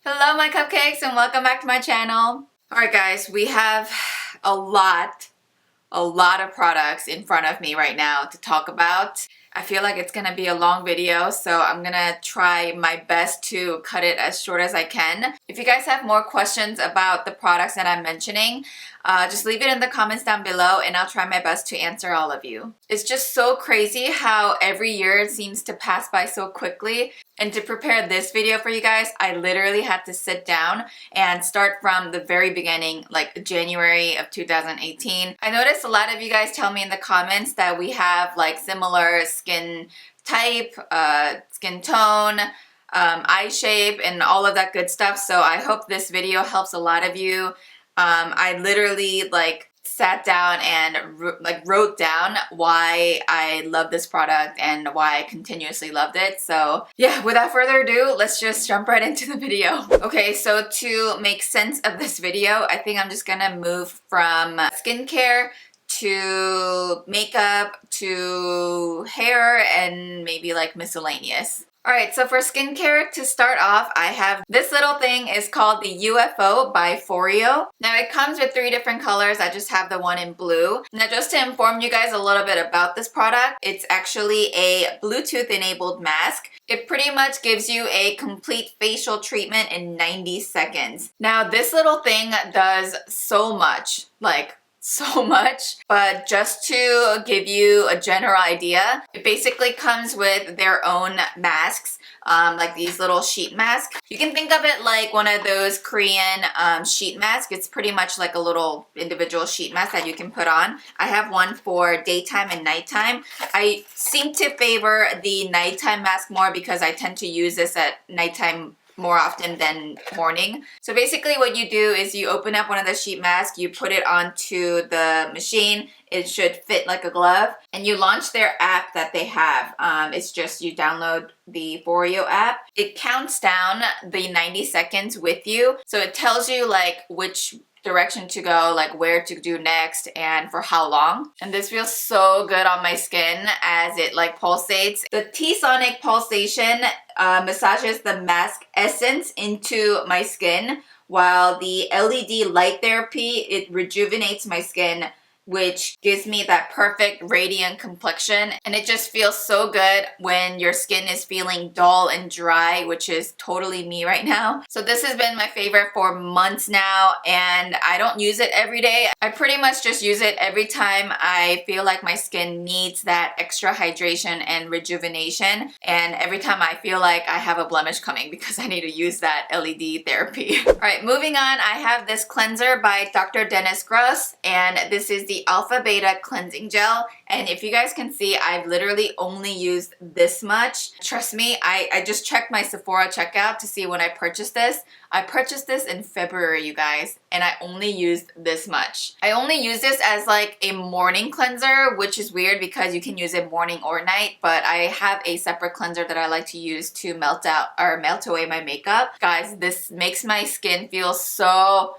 Hello my cupcakes and welcome back to my channel. Alright guys, we have a lot of products in front of me right now to talk about. I feel like it's gonna be a long video, so I'm gonna try my best to cut it as short as I can. If you guys have more questions about the products that I'm mentioning, just leave it in the comments down below and I'll try my best to answer all of you. It's just so crazy how every year seems to pass by so quickly. And to prepare this video for you guys, I literally had to sit down and start from the very beginning, like January of 2018. I noticed a lot of you guys tell me in the comments that we have like similar skin type, skin tone, eye shape, and all of that good stuff. So I hope this video helps a lot of you. I literally sat down and wrote down why I love this product and why I continuously loved it. So yeah, without further ado, let's just jump right into the video. Okay, so to make sense of this video, I think I'm just gonna move from skincare to makeup to hair and maybe like miscellaneous. Alright, so for skincare, to start off, I have this little thing. Is called the UFO by Foreo. Now it comes with 3 different colors. I just have the one in blue. Now just to inform you guys a little bit about this product, it's actually a Bluetooth enabled mask. It pretty much gives you a complete facial treatment in 90 seconds. Now this little thing does so much, so much, but just to give you a general idea, it basically comes with their own masks, like these little sheet masks. You can think of it like one of those Korean sheet masks. It's pretty much like a little individual sheet mask that you can put on. I have one for daytime and nighttime. I seem to favor the nighttime mask more because I tend to use this at nighttime more often than morning. So basically what you do is you open up one of the sheet masks, you put it onto the machine, it should fit like a glove, and you launch their app that they have. It's just you download the Foreo app. It counts down the 90 seconds with you, so it tells you like which direction to go, like where to do next and for how long. And this feels so good on my skin as it like pulsates. The T-sonic pulsation massages the mask essence into my skin, while the LED light therapy, it rejuvenates my skin, which gives me that perfect radiant complexion. And it just feels so good when your skin is feeling dull and dry, which is totally me right now. So this has been my favorite for months now, and I don't use it every day. I pretty much just use it every time I feel like my skin needs that extra hydration and rejuvenation, and every time I feel like I have a blemish coming because I need to use that LED therapy. Alright, moving on, I have this cleanser by Dr. Dennis Gross, and this is the Alpha Beta Cleansing Gel. And if you guys can see, I've literally only used this much. Trust me, I just checked my Sephora checkout to see when I purchased this. I purchased this in February, you guys, and I only used this much. I only use this as like a morning cleanser, which is weird because you can use it morning or night, but I have a separate cleanser that I like to use to melt away my makeup. Guys, this makes my skin feel so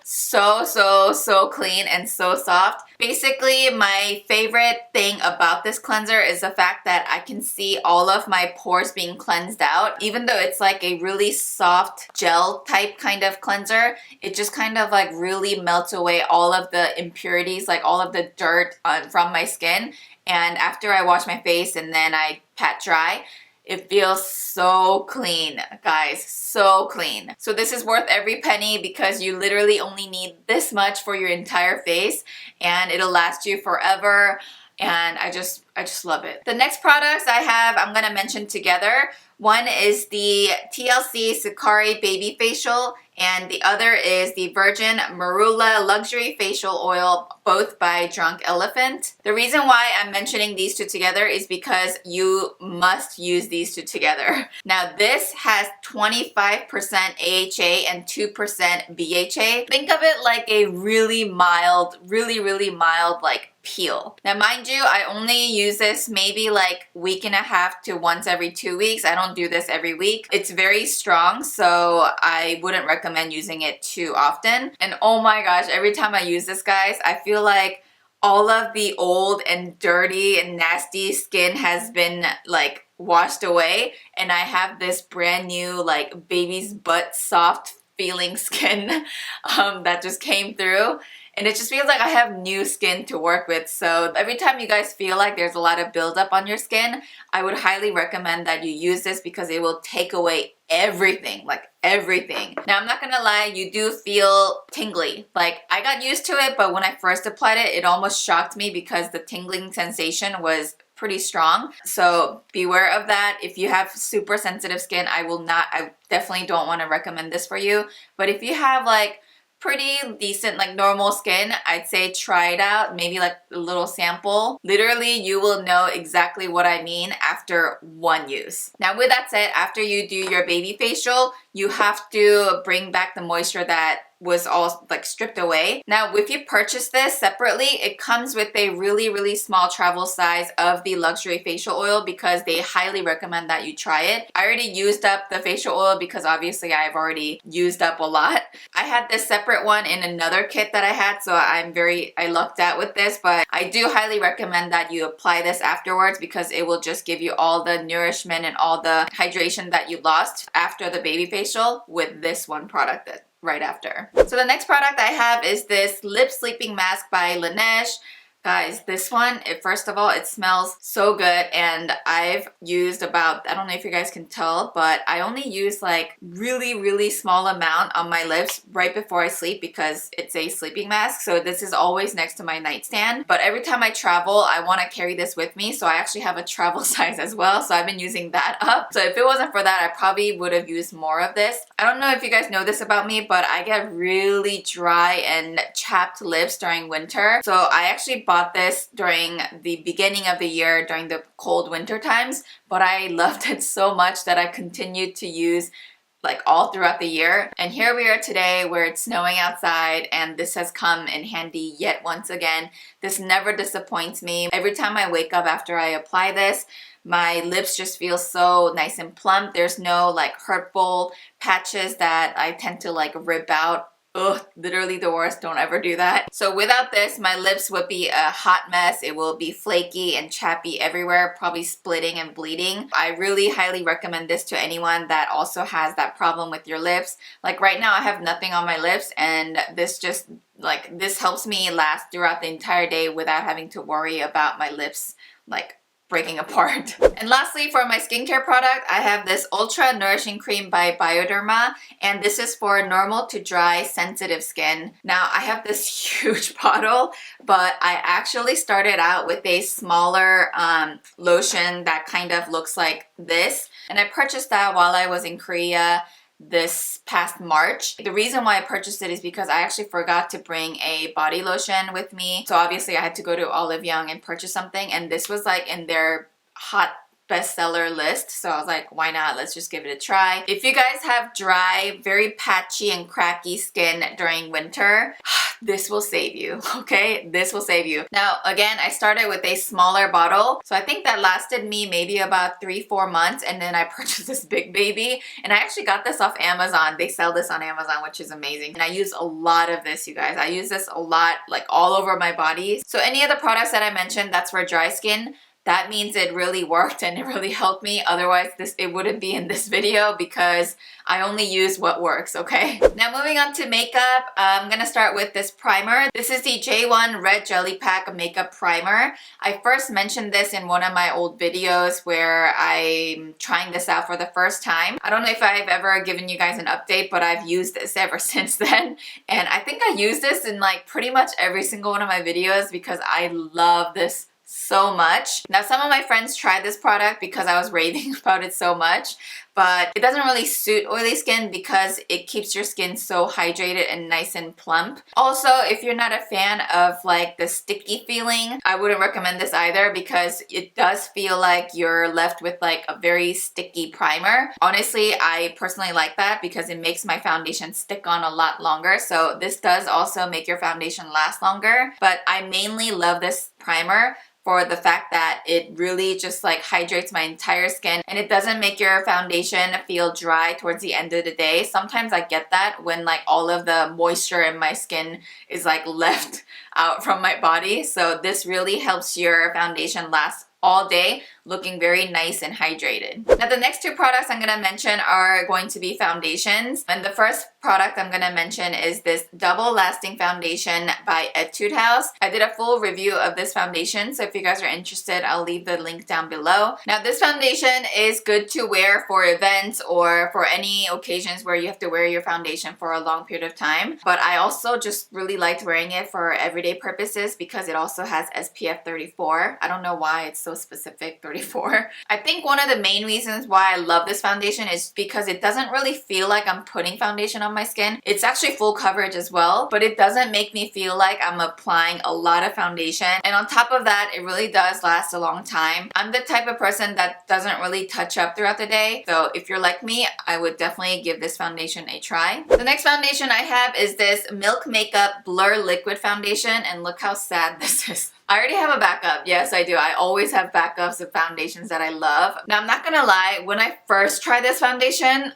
clean and so soft. Basically, my favorite thing about this cleanser is the fact that I can see all of my pores being cleansed out. Even though it's like a really soft gel type kind of cleanser, it just kind of like really melts away all of the impurities, like all of the dirt from my skin. And after I wash my face and then I pat dry, it feels so clean, guys, so clean. So this is worth every penny because you literally only need this much for your entire face and it'll last you forever. And I just love it. The next products I have, I'm gonna mention together. One is the TLC Sakari Baby Facial, and the other is the Virgin Marula Luxury Facial Oil, both by Drunk Elephant. The reason why I'm mentioning these two together is because you must use these two together. Now this has 25% AHA and 2% BHA. Think of it like a really mild like peel. Now mind you, I only use this maybe like week and a half to once every 2 weeks. I don't do this every week. It's very strong, so I wouldn't recommend using it too often. And oh my gosh, every time I use this, guys, I feel like all of the old and dirty and nasty skin has been like washed away, and I have this brand new like baby's butt soft feeling skin that just came through. And it just feels like I have new skin to work with. So every time you guys feel like there's a lot of buildup on your skin, I would highly recommend that you use this because it will take away everything, like everything. Now, I'm not gonna lie, you do feel tingly. Like, I got used to it, but when I first applied it, it almost shocked me because the tingling sensation was pretty strong. So beware of that. If you have super sensitive skin, I definitely don't want to recommend this for you. But if you have like pretty decent, like normal skin, I'd say try it out, maybe like a little sample. Literally, you will know exactly what I mean after one use. Now, with that said, after you do your baby facial, you have to bring back the moisture that was all like stripped away. Now, if you purchase this separately, it comes with a really small travel size of the luxury facial oil because they highly recommend that you try it. I already used up the facial oil because obviously I've already used up a lot. I had this separate one in another kit that I had, so I lucked out with this, but I do highly recommend that you apply this afterwards because it will just give you all the nourishment and all the hydration that you lost after the baby facial with this one product right after. So the next product I have is this lip sleeping mask by Laneige. Guys, this one, first of all, it smells so good, and I've used about, I don't know if you guys can tell, but I only use like really small amount on my lips right before I sleep because it's a sleeping mask. So this is always next to my nightstand. But every time I travel, I want to carry this with me. So I actually have a travel size as well. So I've been using that up. So if it wasn't for that, I probably would have used more of this. I don't know if you guys know this about me, but I get really dry and chapped lips during winter. So I actually bought this during the beginning of the year during the cold winter times, but I loved it so much that I continued to use like all throughout the year. And here we are today where it's snowing outside, and this has come in handy yet once again. This never disappoints me. Every time I wake up after I apply this, my lips just feel so nice and plump. There's no like hurtful patches that I tend to like rip out. Ugh, literally the worst. Don't ever do that. So without this, my lips would be a hot mess. It will be flaky and chappy everywhere, probably splitting and bleeding. I really highly recommend this to anyone that also has that problem with your lips. Like right now, I have nothing on my lips, and this helps me last throughout the entire day without having to worry about my lips like breaking apart. And lastly, for my skincare product, I have this Ultra Nourishing Cream by Bioderma, and this is for normal to dry sensitive skin. Now, I have this huge bottle, but I actually started out with a smaller lotion that kind of looks like this, and I purchased that while I was in Korea this past March. The reason why I purchased it is because I actually forgot to bring a body lotion with me. So obviously I had to go to Olive Young and purchase something, and this was like in their hot bestseller list. So I was like, why not? Let's just give it a try. If you guys have dry, very patchy and cracky skin during winter, this will save you, okay? This will save you. Now, again, I started with a smaller bottle. So I think that lasted me maybe about 3-4 months, and then I purchased this big baby, and I actually got this off Amazon. They sell this on Amazon, which is amazing. And I use a lot of this, you guys. I use this a lot, like all over my body. So any of the products that I mentioned, that's for dry skin. That means it really worked and it really helped me. Otherwise, it wouldn't be in this video because I only use what works, okay? Now moving on to makeup, I'm gonna start with this primer. This is the J1 Red Jelly Pack Makeup Primer. I first mentioned this in one of my old videos where I'm trying this out for the first time. I don't know if I've ever given you guys an update, but I've used this ever since then. And I think I use this in like pretty much every single one of my videos because I love this so much. Now, some of my friends tried this product because I was raving about it so much, but it doesn't really suit oily skin because it keeps your skin so hydrated and nice and plump. Also, if you're not a fan of like the sticky feeling, I wouldn't recommend this either because it does feel like you're left with like a very sticky primer. Honestly, I personally like that because it makes my foundation stick on a lot longer. So this does also make your foundation last longer, but I mainly love this primer for the fact that it really just like hydrates my entire skin, and it doesn't make your foundation feel dry towards the end of the day. Sometimes I get that when like all of the moisture in my skin is like left out from my body. So this really helps your foundation last all day. looking very nice and hydrated. Now the next two products I'm gonna mention are going to be foundations, and the first product I'm gonna mention is this Double Lasting Foundation by Etude House. I did a full review of this foundation, so if you guys are interested, I'll leave the link down below. Now this foundation is good to wear for events or for any occasions where you have to wear your foundation for a long period of time, but I also just really liked wearing it for everyday purposes because it also has SPF 34. I don't know why it's so specific, 34. I think one of the main reasons why I love this foundation is because it doesn't really feel like I'm putting foundation on my skin. It's actually full coverage as well, but it doesn't make me feel like I'm applying a lot of foundation. And on top of that, it really does last a long time. I'm the type of person that doesn't really touch up throughout the day, so if you're like me, I would definitely give this foundation a try. The next foundation I have is this Milk Makeup Blur Liquid Foundation, and look how sad this is. I already have a backup. Yes, I do. I always have backups of foundations that I love. Now, I'm not gonna lie, when I first tried this foundation,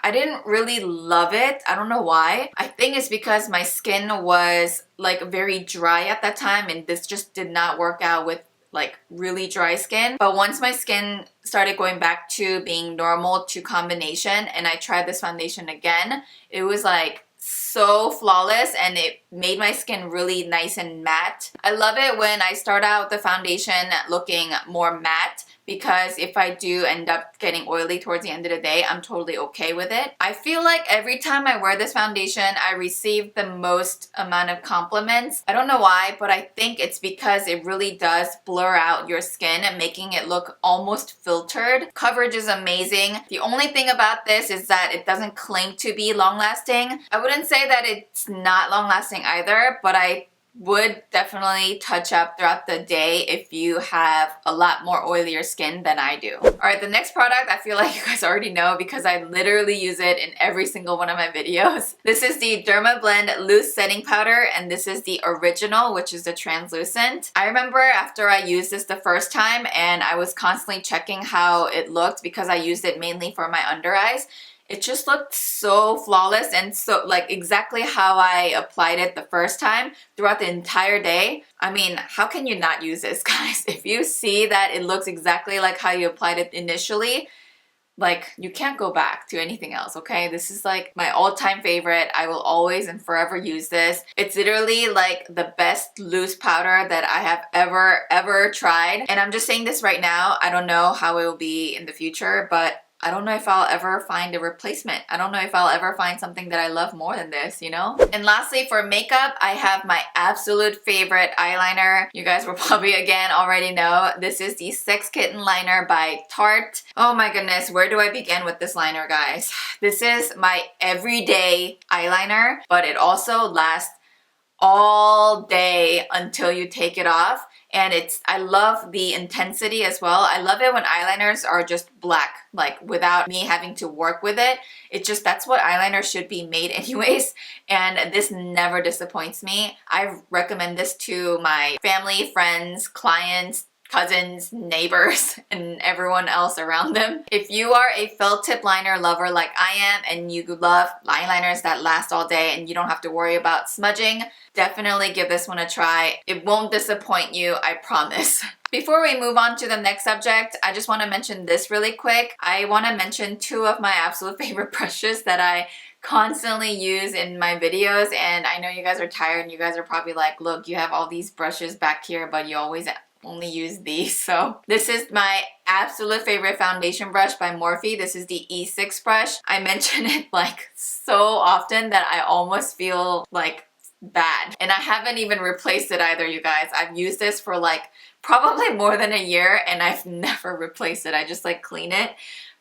I didn't really love it. I don't know why. I think it's because my skin was like very dry at that time, and this just did not work out with like really dry skin. But once my skin started going back to being normal to combination and I tried this foundation again, it was like so flawless and it made my skin really nice and matte. I love it when I start out the foundation looking more matte, because if I do end up getting oily towards the end of the day, I'm totally okay with it. I feel like every time I wear this foundation, I receive the most amount of compliments. I don't know why, but I think it's because it really does blur out your skin and making it look almost filtered. Coverage is amazing. The only thing about this is that it doesn't claim to be long lasting. I wouldn't say that it's not long lasting either, but I would definitely touch up throughout the day if you have a lot more oilier skin than I do. Alright, the next product I feel like you guys already know because I literally use it in every single one of my videos. This is the Dermablend Loose Setting Powder, and this is the original, which is the translucent. I remember after I used this the first time and I was constantly checking how it looked because I used it mainly for my under eyes. It just looked so flawless and so like exactly how I applied it the first time throughout the entire day. I mean, how can you not use this, guys? If you see that it looks exactly like how you applied it initially, like you can't go back to anything else, okay? This is like my all-time favorite. I will always and forever use this. It's literally like the best loose powder that I have ever tried. And I'm just saying this right now. I don't know how it will be in the future, but I don't know if I'll ever find a replacement. I don't know if I'll ever find something that I love more than this, you know? And lastly, for makeup, I have my absolute favorite eyeliner. You guys will probably again already know. This is the Sex Kitten liner by Tarte. Oh my goodness, where do I begin with this liner, guys? This is my everyday eyeliner, but it also lasts all day until you take it off. And I love the intensity as well. I love it when eyeliners are just black, like without me having to work with it. That's what eyeliner should be made anyways. And this never disappoints me. I recommend this to my family, friends, clients, cousins, neighbors, and everyone else around them. If you are a felt tip liner lover like I am and you love eyeliners that last all day and you don't have to worry about smudging, definitely give this one a try. It won't disappoint you, I promise. Before we move on to the next subject, I just want to mention this really quick. I want to mention two of my absolute favorite brushes that I constantly use in my videos, and I know you guys are tired and you guys are probably like, look, you have all these brushes back here, but you always only use these. So this is my absolute favorite foundation brush by Morphe. This is the E6 brush. I mention it like so often that I almost feel like bad. And I haven't even replaced it either, you guys. I've used this for like probably more than a year and I've never replaced it. I just like clean it.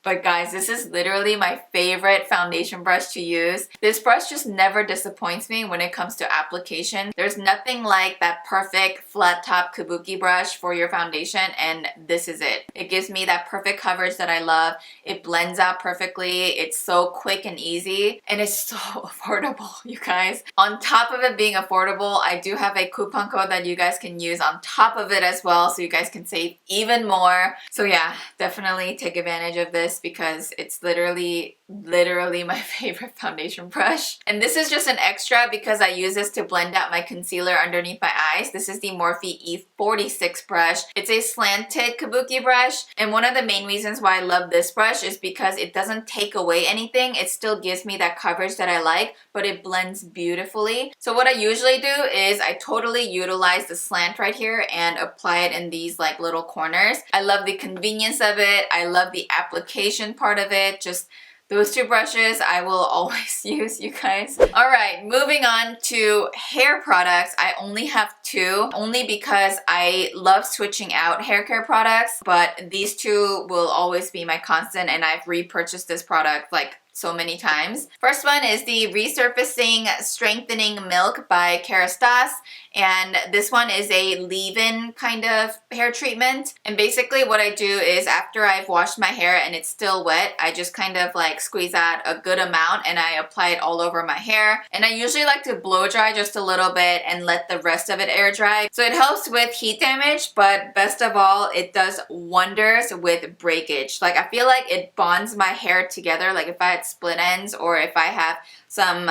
But guys, this is literally my favorite foundation brush to use. This brush just never disappoints me when it comes to application. There's nothing like that perfect flat top kabuki brush for your foundation, and this is it. It gives me that perfect coverage that I love. It blends out perfectly. It's so quick and easy, and it's so affordable, you guys. On top of it being affordable, I do have a coupon code that you guys can use on top of it as well, so you guys can save even more. So yeah, definitely take advantage of this this because it's literally my favorite foundation brush. And this is just an extra because I use this to blend out my concealer underneath my eyes. This is the Morphe E46 brush. It's a slanted kabuki brush, and one of the main reasons why I love this brush is because it doesn't take away anything. It still gives me that coverage that I like, but it blends beautifully. So what I usually do is I totally utilize the slant right here and apply it in these like little corners. I love the convenience of it. I love the application part of it. Just those two brushes I will always use, you guys. Alright, moving on to hair products. I only have two, only because I love switching out hair care products, but these two will always be my constant, and I've repurchased this product like so many times. First one is the Resurfacing Strengthening Milk by Kerastase, and this one is a leave-in kind of hair treatment. And basically what I do is after I've washed my hair and it's still wet, I just kind of like squeeze out a good amount and I apply it all over my hair. And I usually like to blow dry just a little bit and let the rest of it air dry. So it helps with heat damage, but best of all, it does wonders with breakage. Like I feel like it bonds my hair together. Like if I had split ends or if I have some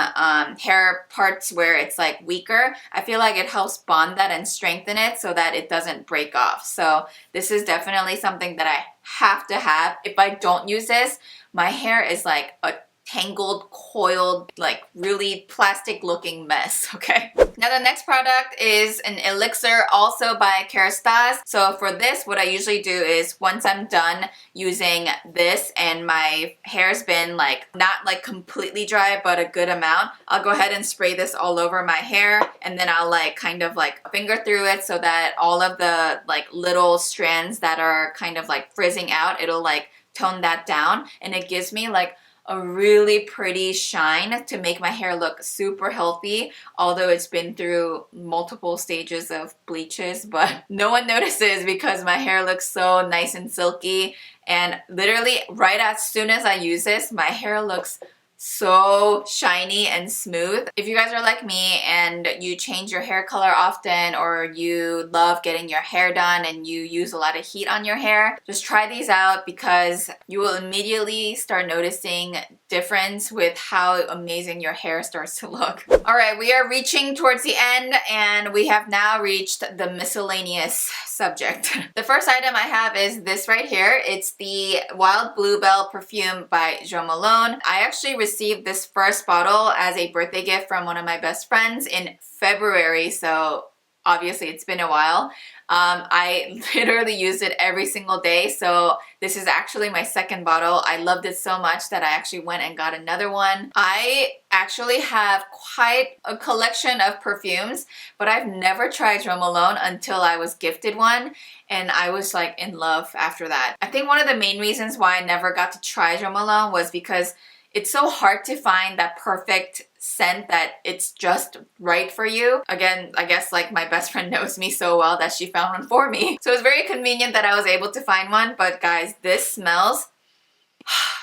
hair parts where it's like weaker, I feel like it helps bond that and strengthen it so that it doesn't break off. So this is definitely something that I have to have. If I don't use this, my hair is like a tangled, coiled, like really plastic looking mess, okay? Now the next product is an elixir also by Kerastase. So for this, what I usually do is once I'm done using this and my hair's been like not like completely dry but a good amount, I'll go ahead and spray this all over my hair, and then I'll like kind of like finger through it so that all of the like little strands that are kind of like frizzing out, it'll like tone that down, and it gives me like a really pretty shine to make my hair look super healthy, although it's been through multiple stages of bleaches, but no one notices because my hair looks so nice and silky. And literally right as soon as I use this, my hair looks so shiny and smooth. If you guys are like me and you change your hair color often, or you love getting your hair done and you use a lot of heat on your hair, just try these out because you will immediately start noticing difference with how amazing your hair starts to look. Alright, we are reaching towards the end and we have now reached the miscellaneous subject. The first item I have is this right here. It's the Wild Bluebell Perfume by Jo Malone. I actually received this first bottle as a birthday gift from one of my best friends in February, so obviously it's been a while. I literally use it every single day, so this is actually my second bottle. I loved it so much that I actually went and got another one. I actually have quite a collection of perfumes, but I've never tried Jo Malone until I was gifted one, and I was like in love after that. I think one of the main reasons why I never got to try Jo Malone was because it's so hard to find that perfect scent that it's just right for you. Again, I guess like my best friend knows me so well that she found one for me. So it's very convenient that I was able to find one. But guys, this smells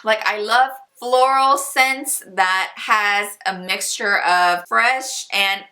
like, I love floral scents that has a mixture of fresh and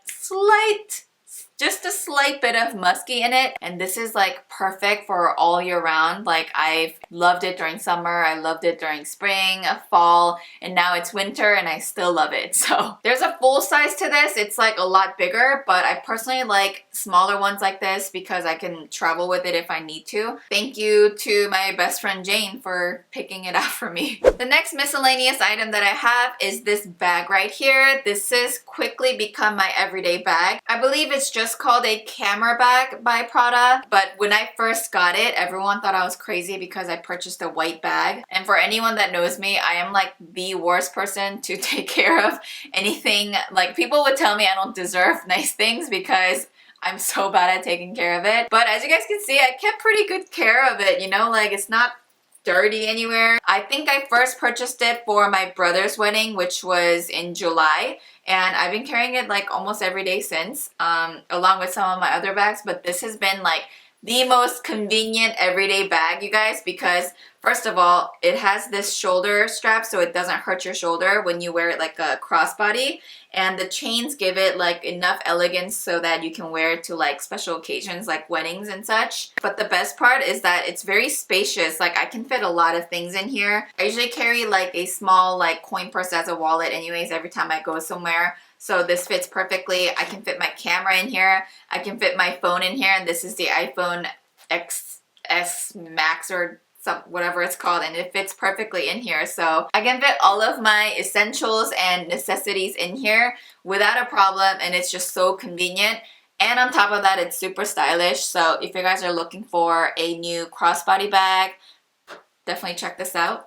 just a slight bit of musky in it, and this is like perfect for all year round. Like I've loved it during summer, I loved it during spring, fall, and now it's winter and I still love it. So there's a full size to this. It's like a lot bigger, but I personally like smaller ones like this because I can travel with it if I need to. Thank you to my best friend Jane for picking it out for me. The next miscellaneous item that I have is this bag right here. This has quickly become my everyday bag. I believe it's just called a camera bag by Prada, but when I first got it, everyone thought I was crazy because I purchased a white bag. And for anyone that knows me, I am like the worst person to take care of anything. Like people would tell me I don't deserve nice things because I'm so bad at taking care of it. But as you guys can see, I kept pretty good care of it, you know, like it's not dirty anywhere. I think I first purchased it for my brother's wedding, which was in July, and I've been carrying it like almost every day since, along with some of my other bags. But this has been like the most convenient everyday bag, you guys, because First of all, it has this shoulder strap so it doesn't hurt your shoulder when you wear it like a crossbody. And the chains give it like enough elegance so that you can wear it to like special occasions like weddings and such. But the best part is that it's very spacious. Like I can fit a lot of things in here. I usually carry like a small like coin purse as a wallet anyways every time I go somewhere. So this fits perfectly. I can fit my camera in here. I can fit my phone in here, and this is the iPhone XS Max or whatever it's called, and it fits perfectly in here. So I can fit all of my essentials and necessities in here without a problem, and it's just so convenient. And on top of that, it's super stylish. So if you guys are looking for a new crossbody bag, definitely check this out.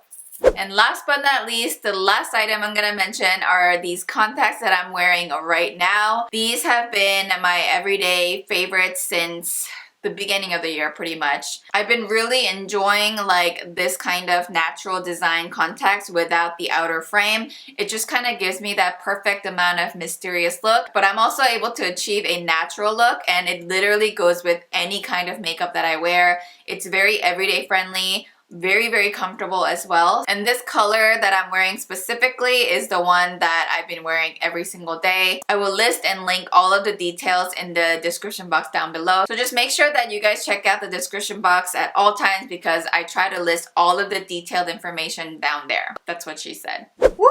And last but not least, the last item I'm gonna mention are these contacts that I'm wearing right now. These have been my everyday favorites since the beginning of the year pretty much. I've been really enjoying like this kind of natural design contacts without the outer frame. It just kind of gives me that perfect amount of mysterious look, but I'm also able to achieve a natural look, and it literally goes with any kind of makeup that I wear. It's very everyday friendly. Very comfortable as well. And this color that I'm wearing specifically is the one that I've been wearing every single day. I will list and link all of the details in the description box down below. So just make sure that you guys check out the description box at all times because I try to list all of the detailed information down there. That's what she said. Woo,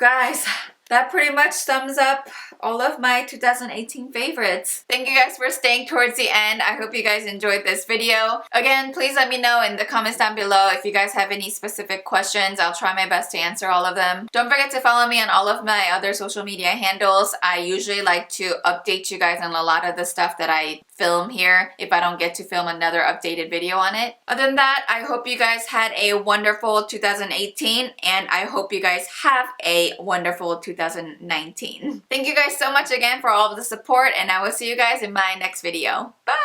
guys. That pretty much sums up all of my 2018 favorites. Thank you guys for staying towards the end. I hope you guys enjoyed this video. Again, please let me know in the comments down below if you guys have any specific questions. I'll try my best to answer all of them. Don't forget to follow me on all of my other social media handles. I usually like to update you guys on a lot of the stuff that I film here if I don't get to film another updated video on it. Other than that, I hope you guys had a wonderful 2018, and I hope you guys have a wonderful 2019. Thank you guys so much again for all of the support, and I will see you guys in my next video. Bye!